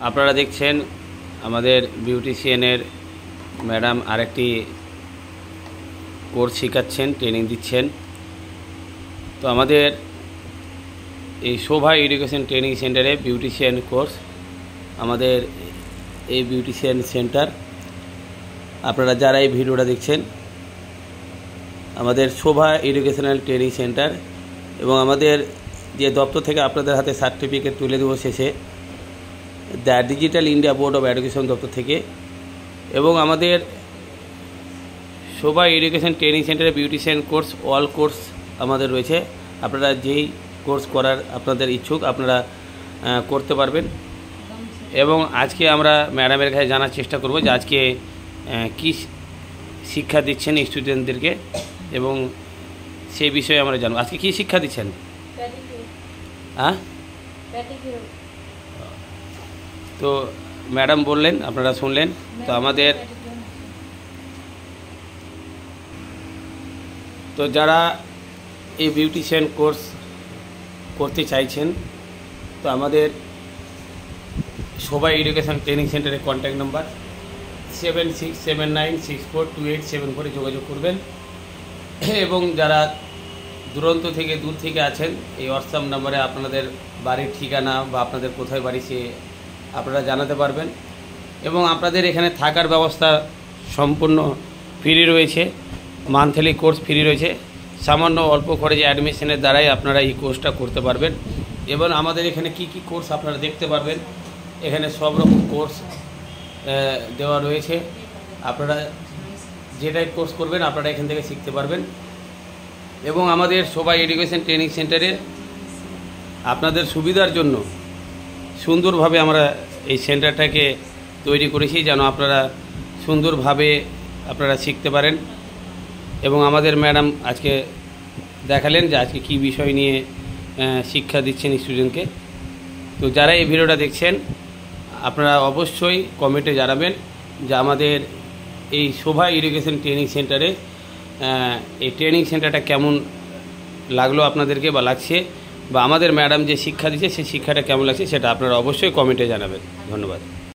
আপনারা দেখছেন আমাদের বিউটিশিয়ানের ম্যাডাম আরেকটি কোর্স শেখাচ্ছেন, ট্রেনিং দিচ্ছেন। তো আমাদের এই শোভা এডুকেশন ট্রেনিং সেন্টারে বিউটিশিয়ান কোর্স, আমাদের এই বিউটিশিয়ান সেন্টার, আপনারা যারা এই ভিডিওটা দেখছেন, আমাদের শোভা এডুকেশনাল ট্রেনিং সেন্টার এবং আমাদের যে দপ্তর থেকে আপনাদের হাতে সার্টিফিকেট তুলে দেবো শেষে, the digital India board of education দপ্তর থেকে, এবং আমাদের শোভা এডুকেশন ট্রেনিং সেন্টারে বিউটিশিয়ান কোর্স, অল কোর্স আমাদের রয়েছে। আপনারা যেই কোর্স করার আপনাদের ইচ্ছুক আপনারা করতে পারবেন। এবং আজকে আমরা ম্যাডামের কাছে জানার চেষ্টা করব যে আজকে কী শিক্ষা দিচ্ছেন স্টুডেন্টদেরকে, এবং সেই বিষয়ে আমরা জানব। আজকে কী শিক্ষা দিচ্ছেন? হ্যাঁ, তো ম্যাডাম বললেন, আপনারা শুনলেন। তো আমাদের তো যারা এই বিউটিশিয়ান কোর্স করতে চাইছেন, তো আমাদের শোভা এডুকেশন ট্রেনিং সেন্টারের কন্ট্যাক্ট নাম্বার 7679642874 যোগাযোগ করবেন। এবং যারা দূর থেকে আছেন, এই হোয়াটসঅ্যাপ নাম্বারে আপনাদের বাড়ির ঠিকানা বা আপনাদের কোথায় বাড়ি সে আপনারা জানাতে পারবেন। এবং আপনাদের এখানে থাকার ব্যবস্থা সম্পূর্ণ ফ্রি রয়েছে, মান্থলি কোর্স ফ্রি রয়েছে। সামান্য অল্প খরচে অ্যাডমিশনের দ্বারাই আপনারা এই কোর্সটা করতে পারবেন। এবং আমাদের এখানে কি কি কোর্স আপনারা দেখতে পারবেন, এখানে সব রকম কোর্স দেওয়া রয়েছে। আপনারা যেটাই কোর্স করবেন আপনারা এখান থেকে শিখতে পারবেন। এবং আমাদের শোভা এডুকেশন ট্রেনিং সেন্টারে আপনাদের সুবিধার জন্য সুন্দরভাবে আমরা এই সেন্টারটাকে তৈরি করেছি, যেন আপনারা সুন্দরভাবে আপনারা শিখতে পারেন। এবং আমাদের ম্যাডাম আজকে দেখালেন যে আজকে কী বিষয় নিয়ে শিক্ষা দিচ্ছেন স্টুডেন্টকে। তো যারা এই ভিডিওটা দেখছেন আপনারা অবশ্যই কমেন্টে জানাবেন যে আমাদের এই শোভা এডুকেশন ট্রেনিং সেন্টারে এই ট্রেনিং সেন্টারটা কেমন লাগলো আপনাদেরকে বা লাগছে, বা আমাদের ম্যাডাম যে শিক্ষা দিচ্ছে সেই শিক্ষাটা কেমন লাগছে, সেটা আপনারা অবশ্যই কমেন্টে জানাবেন। ধন্যবাদ।